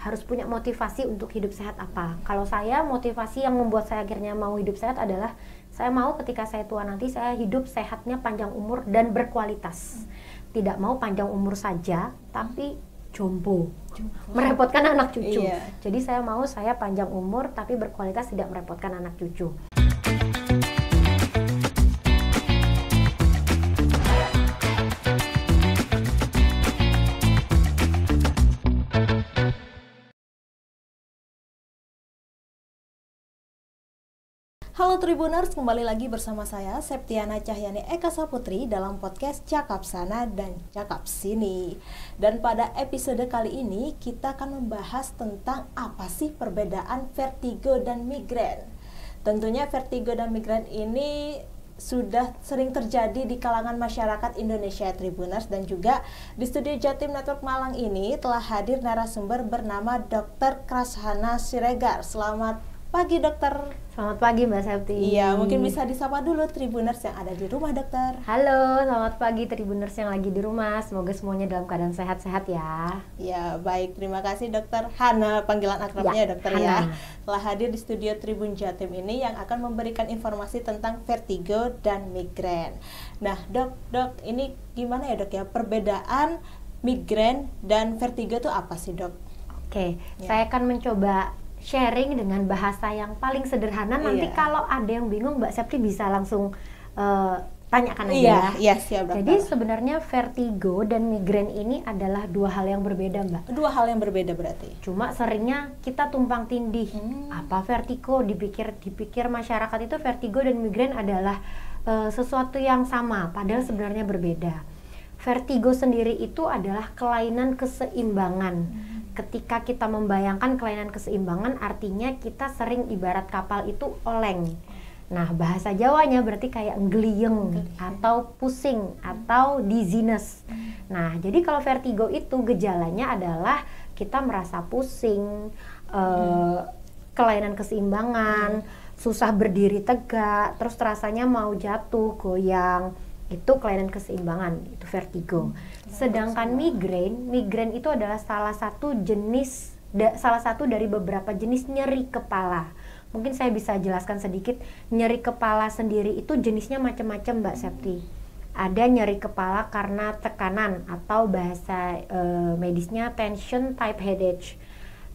harus punya motivasi untuk hidup sehat apa. Kalau saya, motivasi yang membuat saya akhirnya mau hidup sehat adalah saya mau ketika saya tua nanti saya hidup sehatnya panjang umur dan berkualitas. Tidak mau panjang umur saja, tapi jompo. Merepotkan anak cucu. Iya. Jadi saya mau saya panjang umur tapi berkualitas, tidak merepotkan anak cucu. Halo Tribuners, kembali lagi bersama saya Septiana Cahyani Eka Saputri dalam podcast Cakap Sana dan Cakap Sini. Dan pada episode kali ini kita akan membahas tentang apa sih perbedaan vertigo dan migrain. Tentunya vertigo dan migrain ini sudah sering terjadi di kalangan masyarakat Indonesia Tribuners, dan juga di studio Jatim Network Malang ini telah hadir narasumber bernama Dr. Krashana Siregar. Selamat pagi dokter. Selamat pagi Mbak Septi. Iya, mungkin bisa disapa dulu Tribuners yang ada di rumah dokter. Halo, selamat pagi Tribuners yang lagi di rumah. Semoga semuanya dalam keadaan sehat-sehat ya. Ya, baik. Terima kasih dokter Hana, panggilan akrabnya dokter Hana. ya. Telah hadir di studio Tribun Jatim ini yang akan memberikan informasi tentang vertigo dan migrain. Nah, dok, ini gimana ya dok ya? Perbedaan migrain dan vertigo itu apa sih dok? Oke, Ya. saya akan mencoba sharing dengan bahasa yang paling sederhana. Nanti Iya. kalau ada yang bingung Mbak Septi bisa langsung tanyakan aja Iya, ya. iya siap dokter. Jadi sebenarnya vertigo dan migrain ini adalah dua hal yang berbeda Mbak. Dua hal yang berbeda berarti. Cuma seringnya kita tumpang tindih. Apa vertigo? Dipikir masyarakat itu vertigo dan migrain adalah sesuatu yang sama, padahal sebenarnya berbeda. Vertigo sendiri itu adalah kelainan keseimbangan. Ketika kita membayangkan kelainan keseimbangan, artinya kita sering ibarat kapal itu oleng. Nah, bahasa Jawanya berarti kayak ngeliyeng atau pusing atau dizziness. Nah, jadi kalau vertigo itu gejalanya adalah kita merasa pusing, kelainan keseimbangan, susah berdiri tegak, terus rasanya mau jatuh, goyang. Itu kelainan keseimbangan, itu vertigo. Sedangkan migrain itu adalah salah satu dari beberapa jenis nyeri kepala. Mungkin saya bisa jelaskan sedikit. Nyeri kepala sendiri itu jenisnya macam-macam Mbak Septi. Ada nyeri kepala karena tekanan atau bahasa medisnya tension type headache.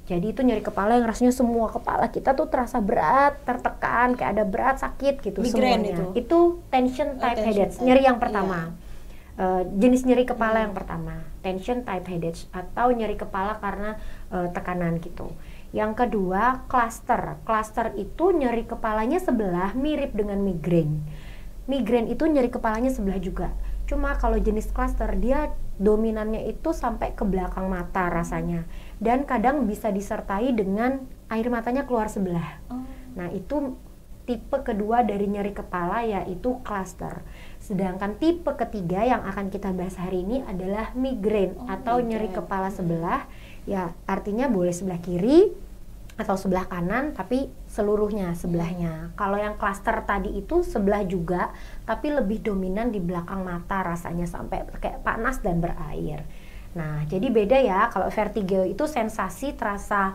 Jadi itu nyeri kepala yang rasanya semua kepala kita tuh terasa berat, tertekan, kayak ada berat, sakit gitu Migrain semuanya. Itu tension type headache, nyeri yang pertama. Jenis nyeri kepala yang pertama, tension type headache atau nyeri kepala karena tekanan gitu. Yang kedua, cluster. Cluster itu nyeri kepalanya sebelah mirip dengan migrain. Migrain itu nyeri kepalanya sebelah juga. Cuma kalau jenis cluster dia dominannya itu sampai ke belakang mata rasanya, dan kadang bisa disertai dengan air matanya keluar sebelah. Nah, itu tipe kedua dari nyeri kepala, yaitu cluster. Sedangkan tipe ketiga yang akan kita bahas hari ini adalah migrain atau nyeri kepala sebelah. Ya, artinya boleh sebelah kiri atau sebelah kanan, tapi seluruhnya sebelahnya. Kalau yang cluster tadi itu sebelah juga, tapi lebih dominan di belakang mata rasanya sampai kayak panas dan berair. Nah, jadi beda ya. Kalau vertigo itu sensasi terasa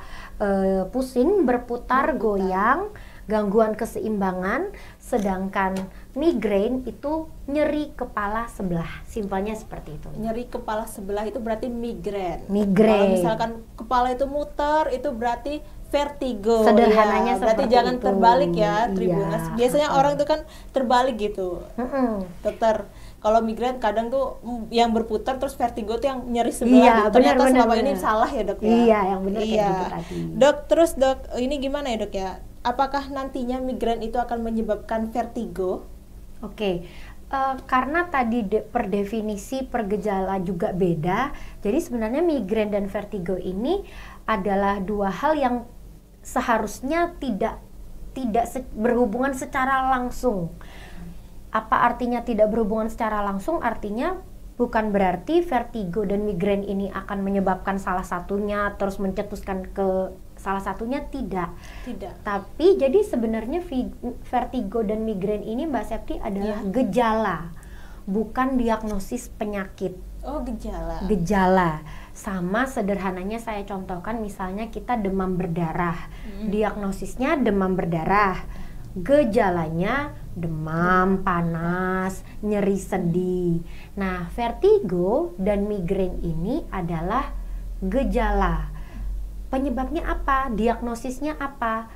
pusing, berputar, goyang, gangguan keseimbangan. Sedangkan migrain itu nyeri kepala sebelah. Simpelnya seperti itu. Nyeri kepala sebelah itu berarti migrain. Migrain. Kalau misalkan kepala itu muter, itu berarti vertigo. Sederhananya ya, berarti seperti jangan itu. terbalik ya, Iya. Tribuners. Biasanya orang itu kan terbalik gitu. Dokter, kalau migrain kadang tuh yang berputar, terus vertigo tuh yang nyeri sebelah. Iya, gitu. Ternyata benar, selama benar. ini salah ya dok ya. Iya, yang benar kayak Iya. gitu tadi. Dok, terus dok, ini gimana ya dok ya? Apakah nantinya migrain itu akan menyebabkan vertigo? Oke. Karena tadi per definisi per gejala juga beda, jadi sebenarnya migrain dan vertigo ini adalah dua hal yang seharusnya tidak berhubungan secara langsung. Apa artinya tidak berhubungan secara langsung? Artinya bukan berarti vertigo dan migrain ini akan menyebabkan salah satunya terus mencetuskan ke salah satunya, tidak. Tapi jadi sebenarnya vertigo dan migrain ini Mbak Septi adalah gejala, bukan diagnosis penyakit. Oh, gejala. Gejala. Sama sederhananya saya contohkan, misalnya kita demam berdarah. Diagnosisnya demam berdarah. Gejalanya demam, panas, nyeri sendi. Nah, vertigo dan migrain ini adalah gejala. Penyebabnya apa? Diagnosisnya apa?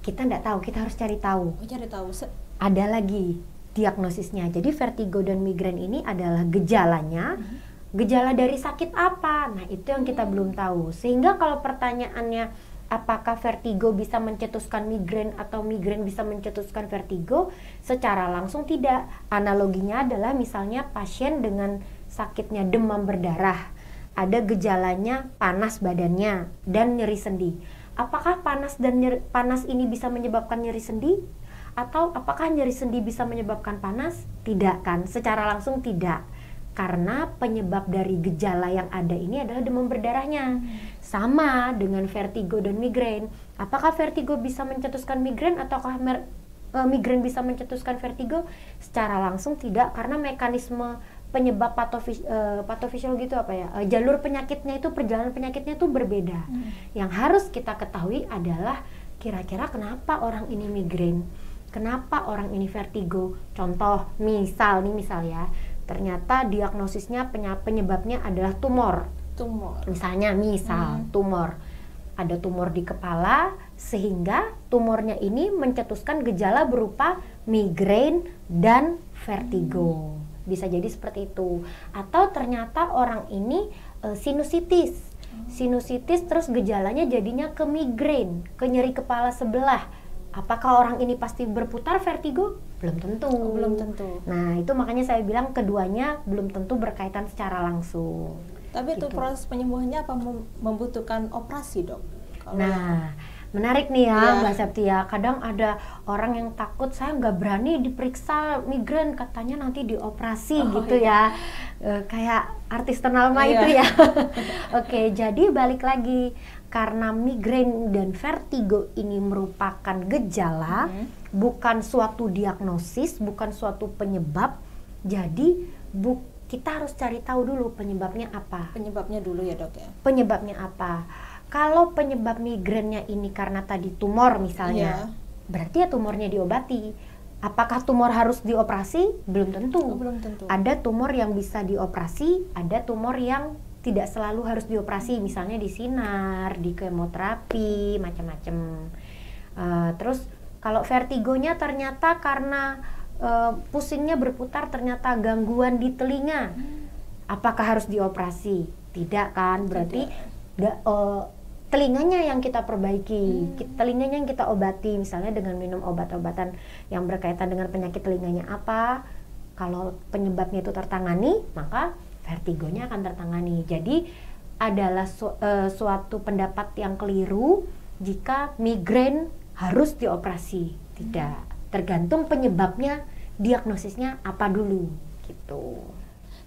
Kita nggak tahu, kita harus cari tahu. Cari tahu. Ada lagi diagnosisnya. Jadi vertigo dan migrain ini adalah gejalanya. Gejala dari sakit apa? Nah, itu yang kita belum tahu. Sehingga kalau pertanyaannya apakah vertigo bisa mencetuskan migrain atau migrain bisa mencetuskan vertigo, secara langsung tidak. Analoginya adalah misalnya pasien dengan sakitnya demam berdarah, ada gejalanya panas badannya dan nyeri sendi. Apakah panas ini bisa menyebabkan nyeri sendi? Atau apakah nyeri sendi bisa menyebabkan panas? Tidak kan, secara langsung tidak. Karena penyebab dari gejala yang ada ini adalah demam berdarahnya. Sama dengan vertigo dan migrain. Apakah vertigo bisa mencetuskan migrain ataukah migrain bisa mencetuskan vertigo? Secara langsung tidak, karena mekanisme penyebab patofisiologi itu apa ya? Jalur penyakitnya itu, perjalanan penyakitnya itu berbeda. Yang harus kita ketahui adalah kira-kira kenapa orang ini migrain? Kenapa orang ini vertigo? Contoh, misal ya, ternyata diagnosisnya penyebabnya adalah tumor. Misalnya, tumor. Ada tumor di kepala, sehingga tumornya ini mencetuskan gejala berupa migrain dan vertigo. Bisa jadi seperti itu. Atau ternyata orang ini sinusitis. Sinusitis terus gejalanya jadinya ke migrain, ke nyeri kepala sebelah. Apakah orang ini pasti berputar vertigo? Belum tentu. Belum tentu. Nah, itu makanya saya bilang keduanya belum tentu berkaitan secara langsung. Tapi itu proses penyembuhannya apa membutuhkan operasi, Dok? Nah, menarik nih ya, Mbak Septia. Kadang ada orang yang takut, saya nggak berani diperiksa migrain, katanya nanti dioperasi gitu ya. Kayak artis ternama itu ya. Oke, jadi balik lagi. Karena migrain dan vertigo ini merupakan gejala, bukan suatu diagnosis, bukan suatu penyebab. Jadi kita harus cari tahu dulu penyebabnya apa. Penyebabnya dulu ya, Dok ya. Penyebabnya apa? Kalau penyebab migrainnya ini karena tadi tumor misalnya, berarti ya tumornya diobati. Apakah tumor harus dioperasi? Belum tentu. Belum tentu. Ada tumor yang bisa dioperasi, ada tumor yang tidak selalu harus dioperasi, misalnya di sinar, di kemoterapi, macam-macam. Terus kalau vertigonya ternyata karena pusingnya berputar, ternyata gangguan di telinga, apakah harus dioperasi? Tidak kan, berarti telinganya yang kita perbaiki, telinganya yang kita obati, misalnya dengan minum obat-obatan yang berkaitan dengan penyakit telinganya apa. Kalau penyebabnya itu tertangani, maka vertigonya akan tertangani. Jadi adalah suatu pendapat yang keliru jika migrain harus dioperasi. Tidak, tergantung penyebabnya, diagnosisnya apa dulu gitu.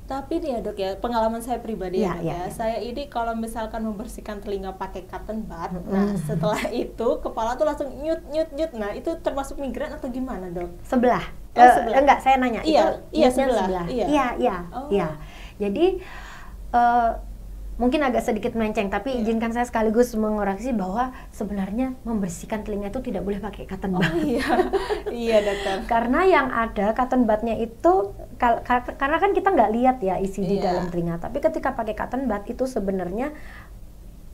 Tapi nih ya, Dok ya, pengalaman saya pribadi ya. Saya ini kalau misalkan membersihkan telinga pakai cotton bud, nah setelah itu kepala tuh langsung nyut. Nah, itu termasuk migrain atau gimana, Dok? Sebelah. Enggak, saya nanya. Iya, sebelah. Iya. Jadi mungkin agak sedikit melenceng, tapi izinkan saya sekaligus mengoreksi bahwa sebenarnya membersihkan telinga itu tidak boleh pakai cotton bud. Iya, Dokter. Karena yang ada cotton budnya itu karena kan kita nggak lihat ya isi di dalam telinga, tapi ketika pakai cotton bud itu sebenarnya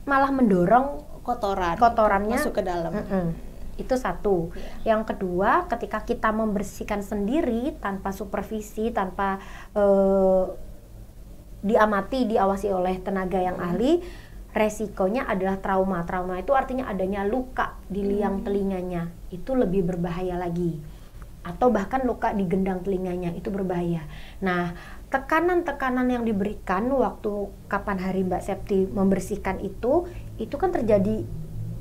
malah mendorong kotorannya masuk ke dalam. Itu satu. Yang kedua, ketika kita membersihkan sendiri tanpa supervisi, tanpa diawasi oleh tenaga yang ahli, resikonya adalah trauma. Trauma itu artinya adanya luka di liang telinganya, itu lebih berbahaya lagi. Atau bahkan luka di gendang telinganya, itu berbahaya. Nah, tekanan-tekanan yang diberikan waktu kapan hari Mbak Septi membersihkan itu kan terjadi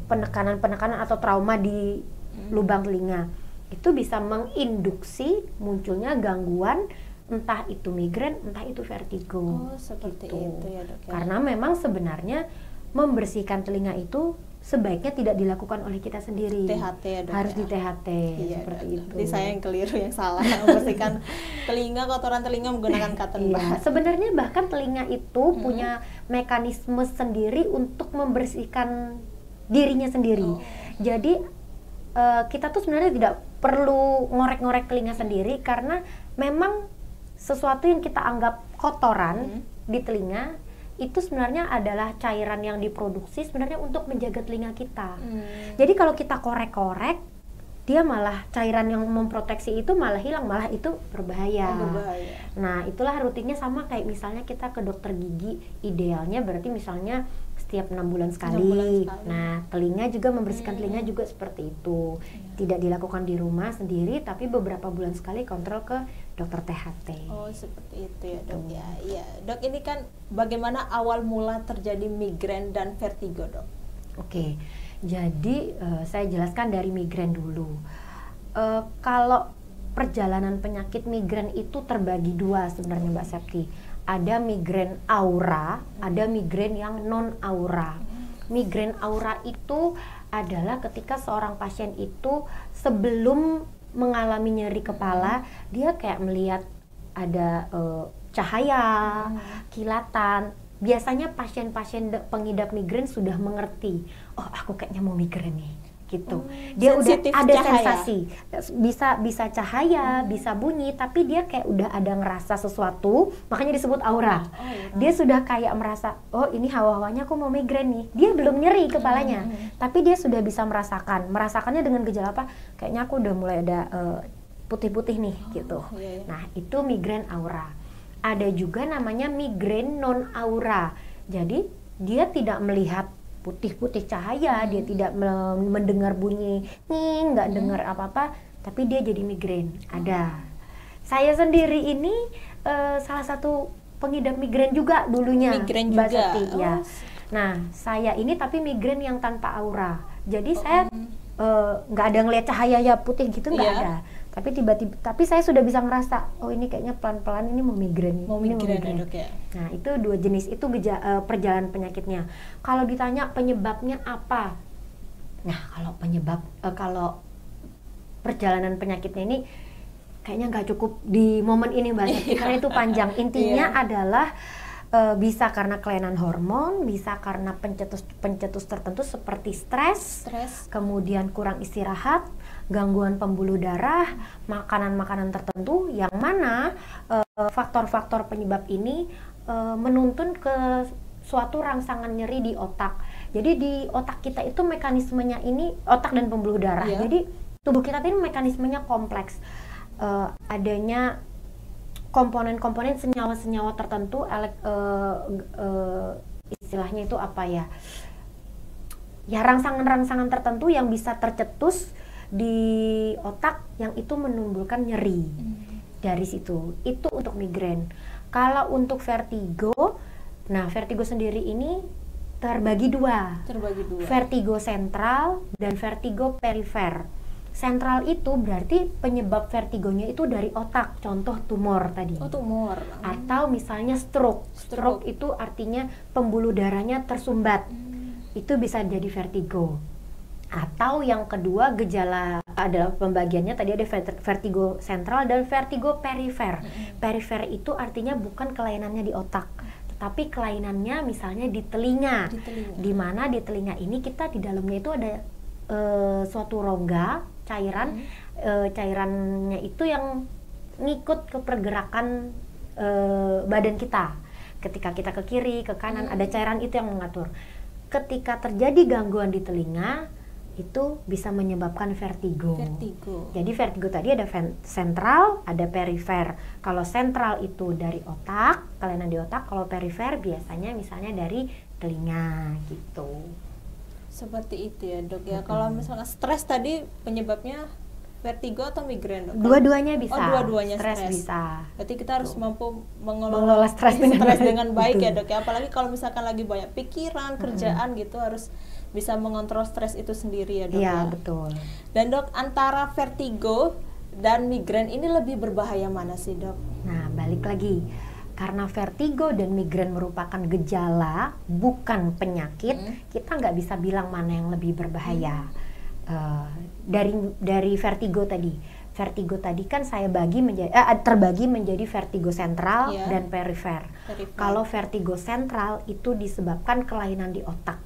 penekanan atau trauma di lubang telinga. Itu bisa menginduksi munculnya gangguan, entah itu migrain, entah itu vertigo. Seperti itu ya, Dok ya. Karena memang sebenarnya membersihkan telinga itu sebaiknya tidak dilakukan oleh kita sendiri. THT ya, Dok, harus ya? di THT seperti itu. Jadi saya yang keliru, yang salah membersihkan telinga, kotoran telinga menggunakan cotton bud. Sebenarnya bahkan telinga itu punya mekanisme sendiri untuk membersihkan dirinya sendiri. Jadi kita tuh sebenarnya tidak perlu ngorek-ngorek telinga sendiri, karena memang sesuatu yang kita anggap kotoran di telinga itu sebenarnya adalah cairan yang diproduksi sebenarnya untuk menjaga telinga kita. Jadi kalau kita korek-korek, dia malah cairan yang memproteksi itu malah hilang, malah itu berbahaya. Nah, itulah rutinnya sama kayak misalnya kita ke dokter gigi, idealnya berarti misalnya setiap 6 bulan sekali. Nah, telinga juga membersihkan telinga juga seperti itu. Tidak dilakukan di rumah sendiri, tapi beberapa bulan sekali kontrol ke dokter THT. Oh, seperti itu ya, Dok. Ya, iya. Dok, ini kan bagaimana awal mula terjadi migrain dan vertigo, Dok? Oke. Jadi saya jelaskan dari migrain dulu. Kalau perjalanan penyakit migrain itu terbagi dua sebenarnya, Mbak Septi. Ada migrain aura, ada migrain yang non aura. Migrain aura itu adalah ketika seorang pasien itu sebelum mengalami nyeri kepala, dia kayak melihat ada cahaya, kilatan. Biasanya pasien-pasien pengidap migrain sudah mengerti, oh aku kayaknya mau migrain nih, gitu. Dia udah ada sensasi, bisa cahaya, bisa bunyi, tapi dia kayak udah ada ngerasa sesuatu, makanya disebut aura. Dia sudah kayak merasa, oh ini hawa-hawanya aku mau migrain nih. Dia belum nyeri kepalanya, tapi dia sudah bisa merasakannya dengan gejala apa? Kayaknya aku udah mulai ada putih-putih nih, gitu. Nah, itu migrain aura. Ada juga namanya migrain non aura. Jadi dia tidak melihat putih-putih cahaya, dia tidak mendengar bunyi, nggak dengar apa-apa, tapi dia jadi migrain. Ada. Saya sendiri ini salah satu pengidap migrain juga dulunya, Mbak Seti. Ya. Nah, saya ini tapi migrain yang tanpa aura. Jadi saya nggak ada ngelihat cahaya ya putih gitu, nggak ada. Tapi tiba-tiba, tapi saya sudah bisa ngerasa, oh ini kayaknya pelan-pelan ini mau migrain. Mau migrain ya, Dok, ya? Nah, itu dua jenis, itu perjalanan penyakitnya. Kalau ditanya penyebabnya apa? Nah, kalau perjalanan penyakitnya ini kayaknya nggak cukup di momen ini, Mbak Siti, karena itu panjang. Intinya adalah bisa karena kelainan hormon, bisa karena pencetus tertentu seperti stres, kemudian kurang istirahat, gangguan pembuluh darah, makanan-makanan tertentu, yang mana faktor-faktor penyebab ini menuntun ke suatu rangsangan nyeri di otak. Jadi di otak kita itu mekanismenya ini, otak dan pembuluh darah. Jadi tubuh kita ini mekanismenya kompleks. Adanya komponen-komponen senyawa-senyawa tertentu, istilahnya itu apa ya? Ya, rangsangan-rangsangan tertentu yang bisa tercetus di otak yang itu menimbulkan nyeri. Dari situ, itu untuk migrain. Kalau untuk vertigo, nah vertigo sendiri ini terbagi dua. Vertigo sentral dan vertigo perifer. Sentral itu berarti penyebab vertigonya itu dari otak, contoh tumor tadi. Oh, tumor. Atau misalnya stroke. Stroke itu artinya pembuluh darahnya tersumbat. Itu bisa jadi vertigo. Atau yang kedua, gejala adalah pembagiannya tadi ada vertigo sentral dan vertigo perifer. Perifer itu artinya bukan kelainannya di otak, tetapi kelainannya misalnya di telinga. Di mana di telinga ini kita di dalamnya itu ada suatu rongga cairan, cairannya itu yang ngikut ke pergerakan badan kita. Ketika kita ke kiri, ke kanan, ada cairan itu yang mengatur. Ketika terjadi gangguan di telinga, itu bisa menyebabkan vertigo. Jadi vertigo tadi ada sentral, ada perifer. Kalau sentral itu dari otak, kelainan di otak. Kalau perifer biasanya misalnya dari telinga gitu. Seperti itu ya, Dok ya. Kalau misalnya stres tadi penyebabnya vertigo atau migrain, Dok? Dua-duanya bisa. Oh, dua-duanya stres bisa. Berarti kita harus mampu mengelola stres dengan baik ya, Dok ya. Apalagi kalau misalkan lagi banyak pikiran, kerjaan gitu, harus bisa mengontrol stres itu sendiri ya, Dok. Iya, betul. Dan Dok, antara vertigo dan migrain ini lebih berbahaya mana sih, Dok? Nah, balik lagi. karena vertigo dan migrain merupakan gejala bukan penyakit, kita nggak bisa bilang mana yang lebih berbahaya. Dari vertigo tadi kan saya terbagi menjadi vertigo sentral dan perifer. Kalau vertigo sentral itu disebabkan kelainan di otak.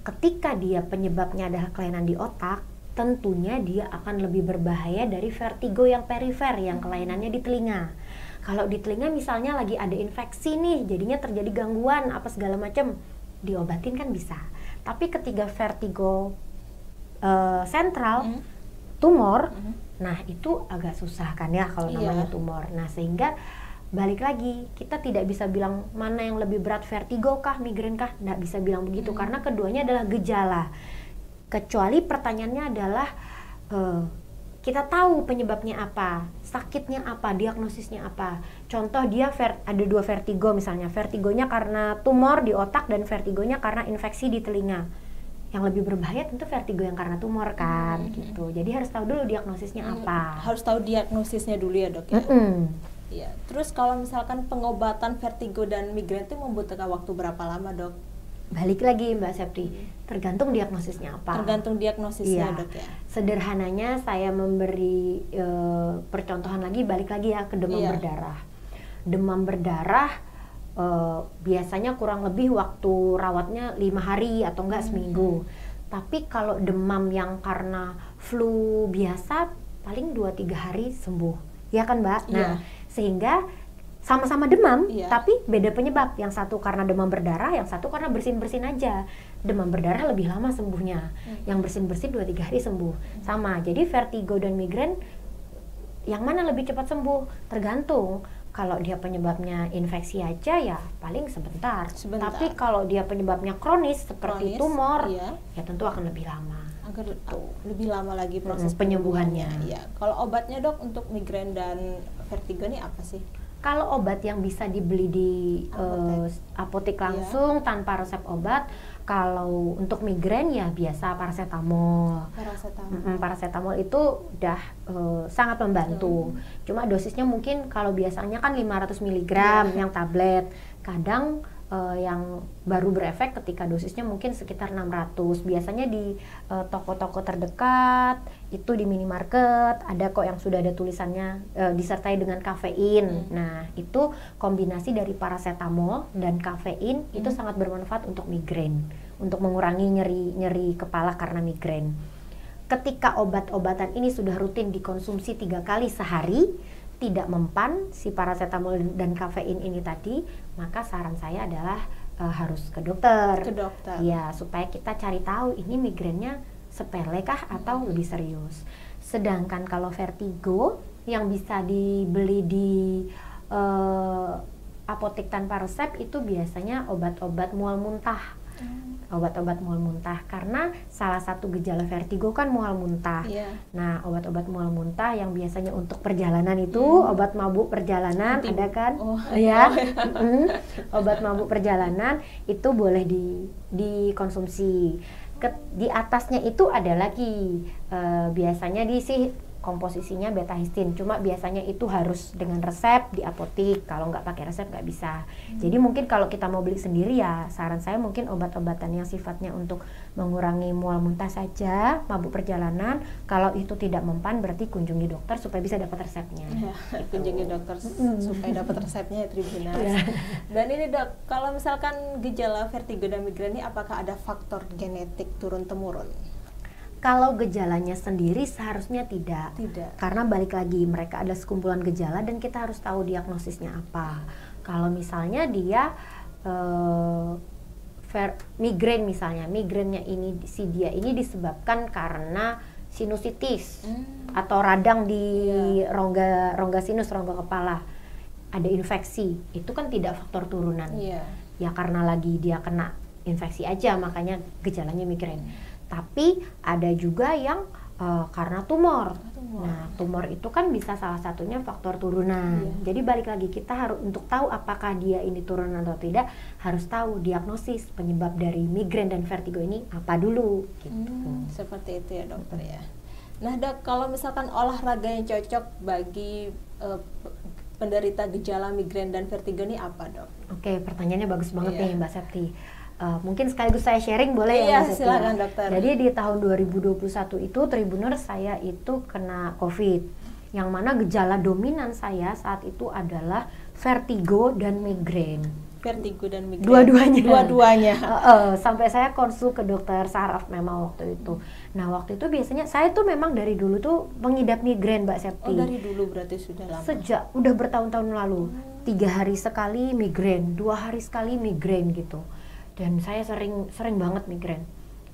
Ketika dia penyebabnya adalah kelainan di otak, tentunya dia akan lebih berbahaya dari vertigo yang perifer yang kelainannya di telinga. Kalau di telinga misalnya lagi ada infeksi nih, jadinya terjadi gangguan apa segala macam, diobatin kan bisa. Tapi ketika vertigo sentral, tumor, nah itu agak susah kan ya kalau namanya tumor. Nah sehingga balik lagi, kita tidak bisa bilang mana yang lebih berat, vertigo kah, migrain kah, nggak bisa bilang begitu karena keduanya adalah gejala. Kecuali pertanyaannya adalah kita tahu penyebabnya apa, sakitnya apa, diagnosisnya apa. Contoh dia ada 2 vertigo misalnya, vertigonya karena tumor di otak dan vertigonya karena infeksi di telinga. Yang lebih berbahaya tentu vertigo yang karena tumor kan, gitu. Jadi harus tahu dulu diagnosisnya apa. Harus tahu diagnosisnya dulu ya dok ya. Ya. Terus kalau misalkan pengobatan vertigo dan migrain itu membutuhkan waktu berapa lama dok? Balik lagi Mbak Septi, tergantung diagnosisnya apa. Tergantung diagnosisnya dok ya. Sederhananya saya memberi percontohan lagi, balik lagi ya ke demam berdarah. Demam berdarah biasanya kurang lebih waktu rawatnya 5 hari atau enggak seminggu. Tapi kalau demam yang karena flu biasa paling 2-3 hari sembuh. Ya kan Mbak? Nah, sehingga sama-sama demam, tapi beda penyebab. Yang satu karena demam berdarah, yang satu karena bersin-bersin aja. Demam berdarah lebih lama sembuhnya. Yang bersin-bersin 2-3 hari sembuh. Sama, jadi vertigo dan migrain yang mana lebih cepat sembuh? Tergantung. Kalau dia penyebabnya infeksi aja ya paling sebentar. Tapi kalau dia penyebabnya kronis seperti tumor, ya tentu akan lebih lama. Lebih lama lagi proses penyembuhannya. Ya. Kalau obatnya dok untuk migrain dan vertigo ini apa sih? Kalau obat yang bisa dibeli di apotek langsung tanpa resep obat, kalau untuk migrain ya biasa paracetamol. Paracetamol itu udah sangat membantu. Cuma dosisnya mungkin kalau biasanya kan 500 mg yang tablet. Kadang yang baru berefek ketika dosisnya mungkin sekitar 600. Biasanya di toko-toko terdekat, itu di minimarket ada kok yang sudah ada tulisannya disertai dengan kafein. Nah, itu kombinasi dari paracetamol dan kafein itu sangat bermanfaat untuk migrain, untuk mengurangi nyeri kepala karena migrain. Ketika obat-obatan ini sudah rutin dikonsumsi 3 kali sehari, tidak mempan si paracetamol dan kafein ini tadi, maka saran saya adalah harus ke dokter. Ya, supaya kita cari tahu ini migrainnya sepele kah atau lebih serius. Sedangkan kalau vertigo yang bisa dibeli di apotek tanpa resep itu biasanya obat-obat mual muntah. Obat-obat mual muntah, karena salah satu gejala vertigo kan mual muntah. Nah, obat-obat mual muntah yang biasanya untuk perjalanan itu obat mabuk perjalanan ada kan? Obat mabuk perjalanan itu boleh dikonsumsi. Di atasnya itu ada lagi biasanya komposisinya beta-histin, cuma biasanya itu harus dengan resep di apotek. Kalau nggak pakai resep nggak bisa. Jadi mungkin kalau kita mau beli sendiri ya saran saya mungkin obat-obatan yang sifatnya untuk mengurangi mual muntah saja, mabuk perjalanan. Kalau itu tidak mempan berarti kunjungi dokter supaya bisa dapat resepnya. Kunjungi dokter supaya dapat resepnya ya Tribuners. Dan ini dok, kalau misalkan gejala vertigo dan migrain ini apakah ada faktor genetik turun-temurun? Kalau gejalanya sendiri seharusnya tidak. Karena balik lagi mereka ada sekumpulan gejala dan kita harus tahu diagnosisnya apa. Kalau misalnya dia migrain misalnya, migrainnya ini dia ini disebabkan karena sinusitis atau radang di rongga sinus, rongga kepala. Ada infeksi, itu kan tidak faktor turunan. Ya karena lagi dia kena infeksi aja makanya gejalanya migrain. Tapi ada juga yang karena tumor. Nah, tumor itu kan bisa salah satunya faktor turunan. Jadi balik lagi kita harus untuk tahu apakah dia ini turunan atau tidak, harus tahu diagnosis penyebab dari migrain dan vertigo ini apa dulu gitu. Seperti itu ya dokter ya. Nah dok, kalau misalkan olahraga yang cocok bagi penderita gejala migrain dan vertigo ini apa, Dok? Oke, pertanyaannya bagus banget nih Mbak Septi. Mungkin sekaligus saya sharing boleh ya Mbak Septi? Silakan dokter. Jadi di tahun 2021 itu Tribuners saya itu kena COVID, yang mana gejala dominan saya saat itu adalah vertigo dan migrain. Vertigo dan migrain. Dua-duanya. Sampai saya konsul ke dokter saraf memang waktu itu. Nah waktu itu biasanya saya tuh memang dari dulu tuh mengidap migrain Mbak Septi. Oh dari dulu berarti sudah lama. Sejak udah bertahun-tahun lalu. 3 hari sekali migrain, 2 hari sekali migrain gitu. Dan saya sering banget migrain.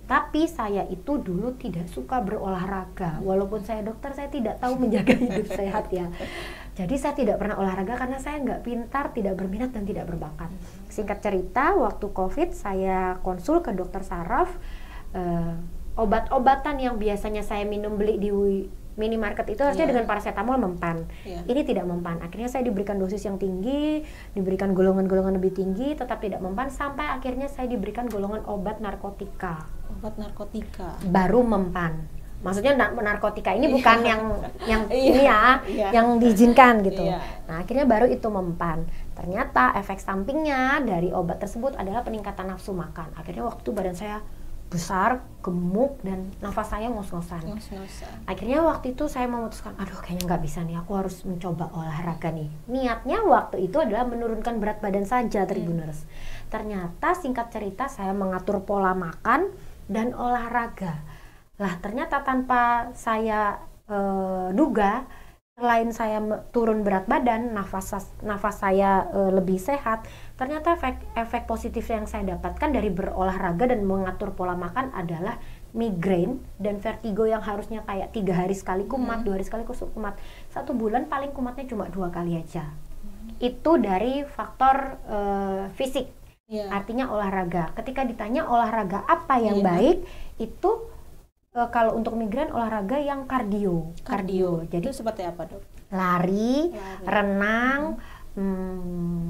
Tapi saya itu dulu tidak suka berolahraga. Walaupun saya dokter, saya tidak tahu menjaga hidup sehat ya. Jadi saya tidak pernah olahraga karena saya nggak pintar, tidak berminat dan tidak berbakat. Singkat cerita, waktu COVID saya konsul ke dokter saraf. Obat-obatan yang biasanya saya beli di minimarket itu harusnya dengan paracetamol mempan. Ini tidak mempan. Akhirnya saya diberikan dosis yang tinggi, diberikan golongan-golongan lebih tinggi, tetap tidak mempan, sampai akhirnya saya diberikan golongan obat narkotika. Obat narkotika. Baru mempan. Maksudnya narkotika ini bukan yang ini ya, yang diizinkan gitu. Nah, akhirnya baru itu mempan. Ternyata efek sampingnya dari obat tersebut adalah peningkatan nafsu makan. Akhirnya waktu badan saya besar, gemuk, dan nafas saya ngos-ngosan. Akhirnya waktu itu saya memutuskan, aduh kayaknya nggak bisa nih, aku harus mencoba olahraga nih. Niatnya waktu itu adalah menurunkan berat badan saja, Tribuners. Ternyata singkat cerita saya mengatur pola makan dan olahraga. Lah ternyata tanpa saya duga, selain saya turun berat badan, nafas saya lebih sehat, ternyata efek positif yang saya dapatkan dari berolahraga dan mengatur pola makan adalah migrain dan vertigo yang harusnya kayak 3 hari sekali kumat, 2 hari sekali kumat, 1 bulan paling kumatnya cuma 2 kali aja. Itu dari faktor fisik, artinya olahraga. Ketika ditanya olahraga apa yang baik, itu kalau untuk migrain olahraga yang kardio. Jadi itu seperti apa, Dok? Lari. Renang,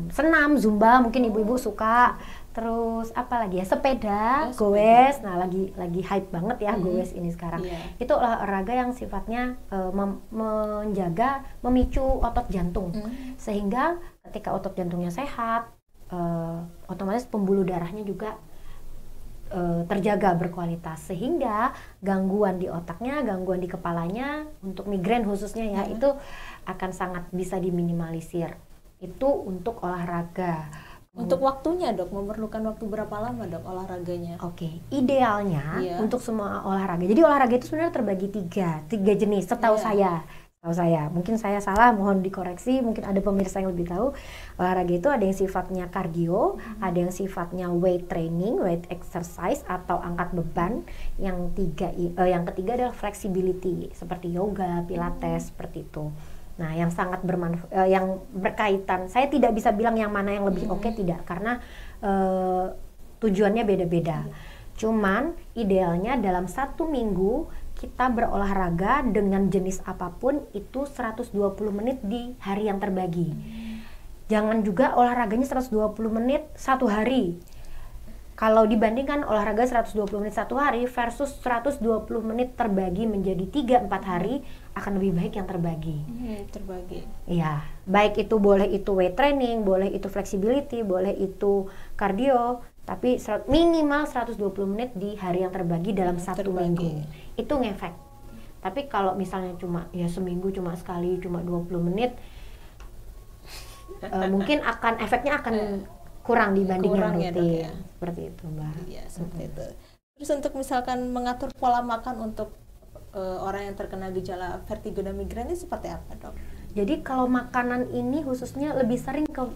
senam, zumba, mungkin ibu-ibu suka. Terus apa lagi ya? Sepeda, goes. Nah, lagi hype banget ya goes ini sekarang. Itu olahraga yang sifatnya menjaga, memicu otot jantung. Sehingga ketika otot jantungnya sehat, otomatis pembuluh darahnya juga terjaga berkualitas, sehingga gangguan di otaknya, gangguan di kepalanya untuk migrain khususnya ya, itu akan sangat bisa diminimalisir. Itu untuk olahraga. Untuk waktunya, Dok, memerlukan waktu berapa lama, Dok, olahraganya? Oke, idealnya untuk semua olahraga. Jadi olahraga itu sebenarnya terbagi tiga jenis setahu saya. Mungkin saya salah, mohon dikoreksi, mungkin ada pemirsa yang lebih tahu. Olahraga itu ada yang sifatnya kardio, ada yang sifatnya weight training, weight exercise atau angkat beban. Yang ketiga adalah flexibility seperti yoga, pilates, seperti itu. Nah, yang sangat yang berkaitan, saya tidak bisa bilang yang mana yang lebih oke, tidak, karena tujuannya beda-beda. Cuman idealnya dalam 1 minggu kita berolahraga dengan jenis apapun itu 120 menit di hari yang terbagi. Jangan juga olahraganya 120 menit 1 hari. Kalau dibandingkan olahraga 120 menit 1 hari versus 120 menit terbagi menjadi 3-4 hari, akan lebih baik yang terbagi. Terbagi. Iya, baik itu boleh itu weight training, boleh itu flexibility, boleh itu cardio, tapi minimal 120 menit di hari yang terbagi dalam 1 minggu. Itu ngefek. Tapi kalau misalnya cuma ya seminggu cuma sekali, cuma 20 menit, mungkin efeknya akan kurang dibanding yang rutin. Ya. Seperti itu, Mbak. Iya, seperti itu. Terus untuk misalkan mengatur pola makan untuk orang yang terkena gejala vertigo dan migrain ini seperti apa, Dok? Jadi kalau makanan ini khususnya lebih sering ke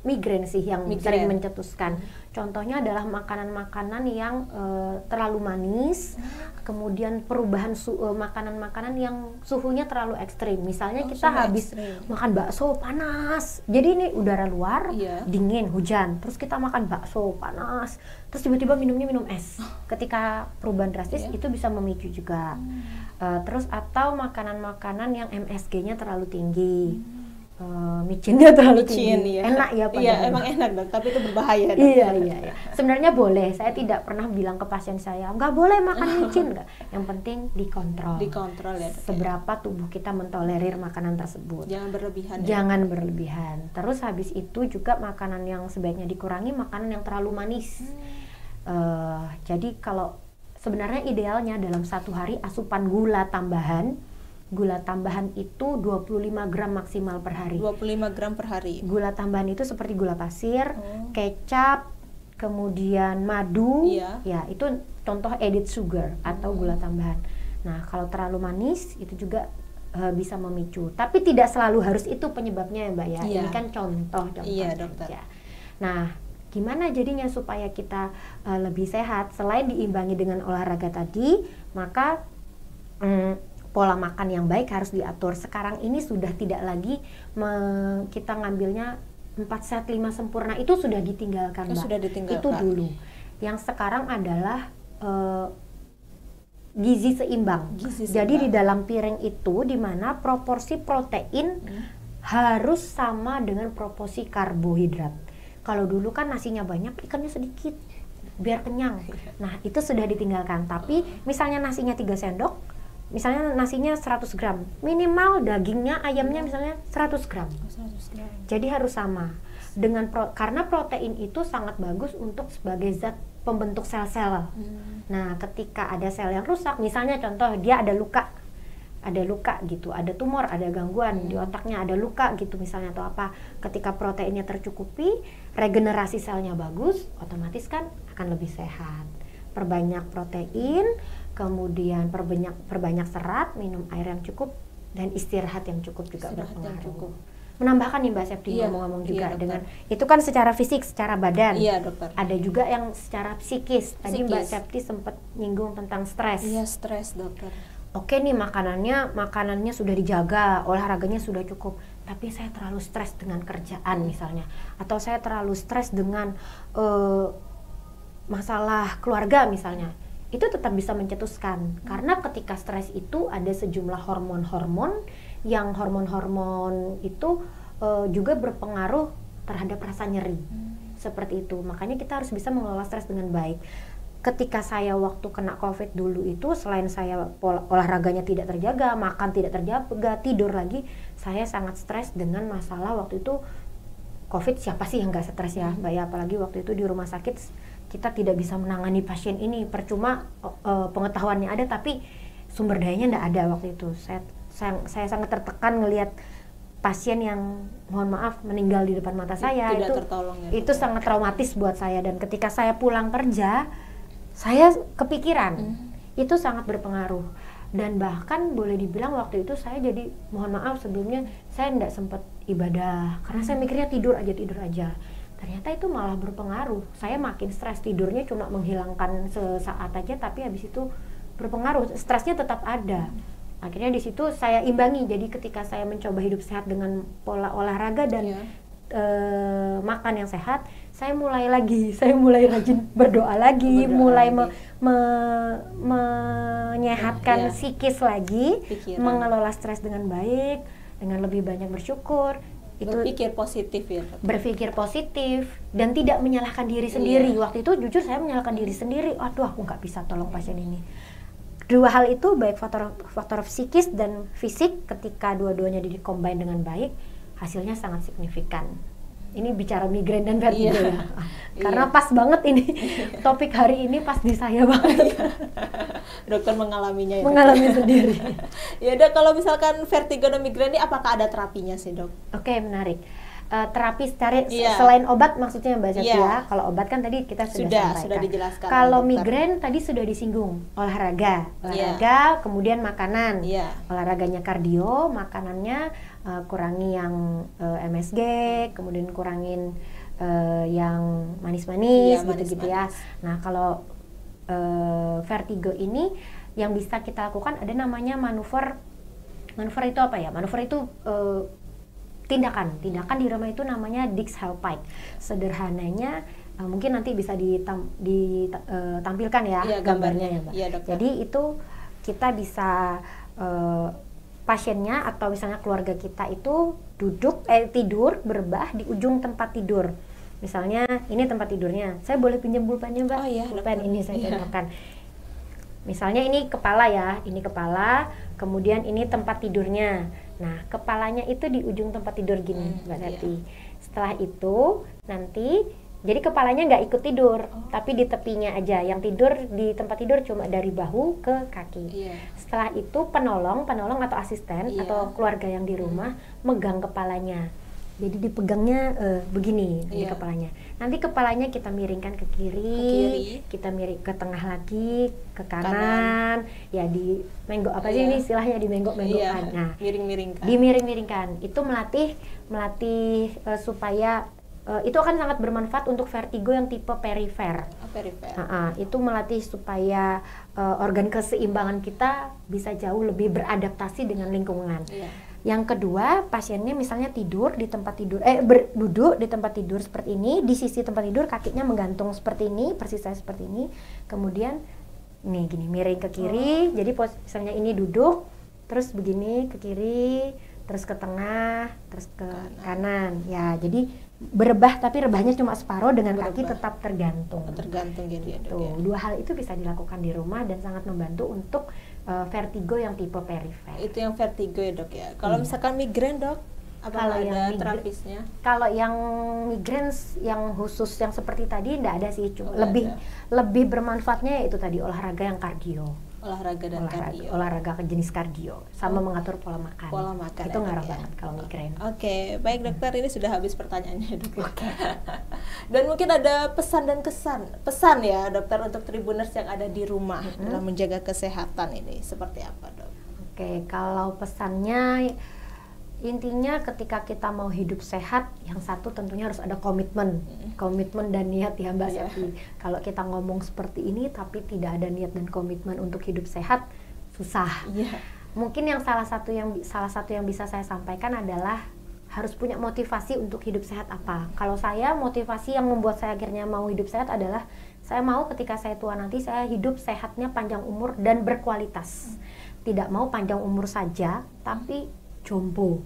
migrain sih yang sering mencetuskan. Contohnya adalah makanan-makanan yang terlalu manis, kemudian perubahan makanan-makanan yang suhunya terlalu ekstrim. Misalnya kita habis makan bakso panas, jadi ini udara luar dingin, hujan, terus kita makan bakso panas, terus tiba-tiba minum es. Ketika perubahan drastis itu bisa memicu juga. Terus atau makanan-makanan yang MSG-nya terlalu tinggi. micinnya terlalu Micin, tinggi. iya. Enak ya padahal. Iya, emang enak dok, tapi itu berbahaya dok. Iya. Sebenarnya boleh. Saya tidak pernah bilang ke pasien saya nggak boleh makan micin, nggak. Yang penting dikontrol. Dikontrol ya dok. Seberapa tubuh kita mentolerir makanan tersebut. Jangan berlebihan. Jangan berlebihan. Terus habis itu juga makanan yang sebaiknya dikurangi makanan yang terlalu manis. Jadi kalau sebenarnya idealnya dalam satu hari asupan gula tambahan itu 25 gram maksimal per hari. 25 gram per hari. Gula tambahan itu seperti gula pasir, kecap, kemudian madu, ya itu contoh added sugar atau gula tambahan. Nah kalau terlalu manis itu juga bisa memicu. Tapi tidak selalu harus itu penyebabnya ya Mbak ya. Ini kan contoh dokter. aja. Nah gimana jadinya supaya kita lebih sehat? Selain diimbangi dengan olahraga tadi, maka pola makan yang baik harus diatur. Sekarang ini sudah tidak lagi kita ngambilnya 4 sehat 5 sempurna, itu sudah ditinggalkan Mbak. Sudah ditinggalkan. Itu dulu. Yang sekarang adalah gizi seimbang. Jadi di dalam piring itu di mana proporsi protein harus sama dengan proporsi karbohidrat. Kalau dulu kan nasinya banyak, ikannya sedikit biar kenyang. Nah, itu sudah ditinggalkan. Tapi misalnya nasinya 3 sendok, misalnya nasinya 100 gram, minimal dagingnya, ayamnya misalnya 100 gram. Jadi harus sama. Karena protein itu sangat bagus untuk sebagai zat pembentuk sel-sel. Nah, ketika ada sel yang rusak, misalnya contoh dia ada luka gitu, ada tumor, ada gangguan di otaknya, ada luka gitu misalnya atau apa. Ketika proteinnya tercukupi, regenerasi selnya bagus, otomatis kan akan lebih sehat. Perbanyak protein, kemudian perbanyak serat, minum air yang cukup, dan istirahat yang cukup juga berpengaruh. Menambahkan nih Mbak Septi ngomong-ngomong juga dengan itu kan secara fisik, secara badan. Iya dokter. Ada juga yang secara psikis. Tadi Mbak Septi sempat nyinggung tentang stres. Iya, stres dokter. Oke nih makanannya sudah dijaga, olahraganya sudah cukup, tapi saya terlalu stres dengan kerjaan misalnya, atau saya terlalu stres dengan masalah keluarga misalnya, itu tetap bisa mencetuskan. Karena ketika stres itu ada sejumlah hormon-hormon yang hormon-hormon itu juga berpengaruh terhadap rasa nyeri. Seperti itu. Makanya kita harus bisa mengelola stres dengan baik. Ketika saya waktu kena COVID dulu itu, selain saya olahraganya tidak terjaga, makan tidak terjaga, tidur lagi, saya sangat stres dengan masalah waktu itu COVID. Siapa sih yang nggak stres ya Mbak ya? Apalagi waktu itu di rumah sakit kita tidak bisa menangani pasien ini, percuma pengetahuannya ada tapi sumber dayanya nggak ada waktu itu. Saya sangat tertekan ngelihat pasien yang mohon maaf meninggal di depan mata saya. Itu sangat traumatis buat saya, dan ketika saya pulang kerja saya kepikiran. Itu sangat berpengaruh, dan bahkan boleh dibilang waktu itu saya jadi mohon maaf sebelumnya saya tidak sempat ibadah karena saya mikirnya tidur aja. Ternyata itu malah berpengaruh. Saya makin stres, tidurnya cuma menghilangkan sesaat aja tapi habis itu berpengaruh, stresnya tetap ada. Akhirnya di situ saya imbangi. Jadi ketika saya mencoba hidup sehat dengan pola olahraga dan makan yang sehat, saya mulai rajin berdoa lagi, mulai menyehatkan psikis lagi, mengelola stres dengan baik, dengan lebih banyak bersyukur. Berpikir positif ya. Berpikir positif dan tidak menyalahkan diri sendiri. Waktu itu jujur saya menyalahkan diri sendiri. Aduh, aku nggak bisa tolong pasien ini. Dua hal itu, baik faktor psikis dan fisik, ketika dua-duanya di-combine dengan baik, hasilnya sangat signifikan. Ini bicara migrain dan vertigo ya. Karena pas banget ini topik hari ini pas di saya banget. Dokter mengalaminya ya. Mengalami sendiri. Ya dok, kalau misalkan vertigo dan migrain ini apakah ada terapinya sih dok? Oke, menarik. Terapi selain obat maksudnya Mbak Septi ya. Kalau obat kan tadi kita sudah sampaikan. Sudah dijelaskan. Kalau migrain tadi sudah disinggung, olahraga, kemudian makanan. Olahraganya kardio, makanannya kurangi yang MSG, kemudian kurangin yang manis-manis gitu-gitu ya. Nah, kalau vertigo ini yang bisa kita lakukan ada namanya manuver. Manuver itu apa ya? Manuver itu tindakan di rumah itu namanya Dix-Helpite. Sederhananya mungkin nanti bisa ditampilkan ya gambarnya ya Mbak. Jadi itu kita bisa pasiennya atau misalnya keluarga kita itu tidur berebah di ujung tempat tidur. Misalnya ini tempat tidurnya, saya boleh pinjam pulpennya Mbak? Oh iya, Pulpen ini saya contohkan. Misalnya ini kepala ya, ini kepala, kemudian ini tempat tidurnya. Nah, kepalanya itu di ujung tempat tidur gini, Mbak Septi. Setelah itu nanti, jadi kepalanya nggak ikut tidur, tapi di tepinya aja. Yang tidur di tempat tidur cuma dari bahu ke kaki. Setelah itu penolong atau asisten atau keluarga yang di rumah megang kepalanya. Jadi dipegangnya begini di kepalanya. Nanti kepalanya kita miringkan ke kiri, kita miring ke tengah lagi, ke kanan. Ya di menggok apa sih ini istilahnya, di menggok-menggokkan. Nah, dimiring-miringkan. Itu melatih supaya itu akan sangat bermanfaat untuk vertigo yang tipe perifer. Itu melatih supaya organ keseimbangan kita bisa jauh lebih beradaptasi dengan lingkungan. Yang kedua, pasiennya misalnya tidur di tempat tidur, duduk di tempat tidur seperti ini, di sisi tempat tidur kakinya menggantung seperti ini, persis saya seperti ini. Kemudian nih gini, miring ke kiri. Jadi misalnya ini duduk, terus begini ke kiri, terus ke tengah, terus ke kanan. Ya, jadi berebah tapi rebahnya cuma separuh dengan kaki tetap tergantung. Gini. Tuh, dua hal itu bisa dilakukan di rumah dan sangat membantu untuk vertigo yang tipe perifer. Itu yang vertigo ya Dok ya. Kalau misalkan migrain Dok, apa ada terapisnya? Kalau yang migrain yang khusus yang seperti tadi enggak ada sih, cuma lebih bermanfaatnya yaitu tadi olahraga yang kardio. Olahraga ke jenis kardio sama mengatur pola makan. Itu ngaruh banget kalau migrain. Oke, baik dokter, ini sudah habis pertanyaannya Dok. Dan mungkin ada pesan ya dokter untuk Tribuners yang ada di rumah dalam menjaga kesehatan ini seperti apa Dok? Oke, kalau pesannya intinya ketika kita mau hidup sehat, yang satu tentunya harus ada komitmen dan niat ya Mbak Septi. Kalau kita ngomong seperti ini tapi tidak ada niat dan komitmen untuk hidup sehat, susah. Mungkin yang salah satu yang bisa saya sampaikan adalah harus punya motivasi untuk hidup sehat apa. Kalau saya, motivasi yang membuat saya akhirnya mau hidup sehat adalah saya mau ketika saya tua nanti saya hidup sehatnya panjang umur dan berkualitas. Tidak mau panjang umur saja, tapi jompo.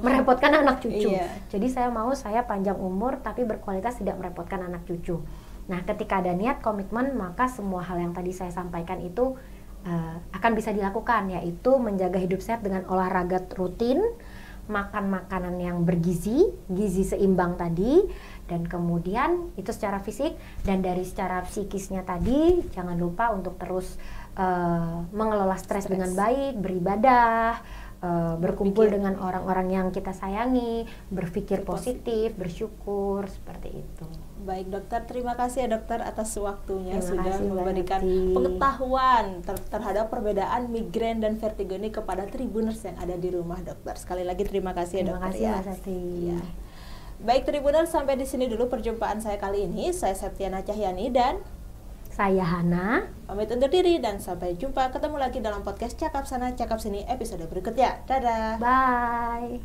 Merepotkan anak cucu. Jadi saya panjang umur tapi berkualitas, tidak merepotkan anak cucu. Nah, ketika ada niat, komitmen, maka semua hal yang tadi saya sampaikan itu akan bisa dilakukan, yaitu menjaga hidup sehat dengan olahraga rutin, makan makanan yang bergizi, gizi seimbang tadi, dan kemudian itu secara fisik, dan dari secara psikisnya tadi jangan lupa untuk terus mengelola stres dengan baik, beribadah, berkumpul dengan orang-orang yang kita sayangi, berpikir positif, bersyukur, seperti itu. Baik dokter, terima kasih ya dokter atas waktunya, sudah memberikan pengetahuan terhadap perbedaan migrain dan vertigo ini kepada Tribuners yang ada di rumah dokter. Sekali lagi terima kasih ya dokter. Terima kasih ya. Baik Tribuners, sampai di sini dulu perjumpaan saya kali ini. Saya Septiana Cahyani dan saya Hana. Pamit undur diri dan sampai jumpa, ketemu lagi dalam podcast Cakap Sana Cakap Sini episode berikutnya. Dadah. Bye.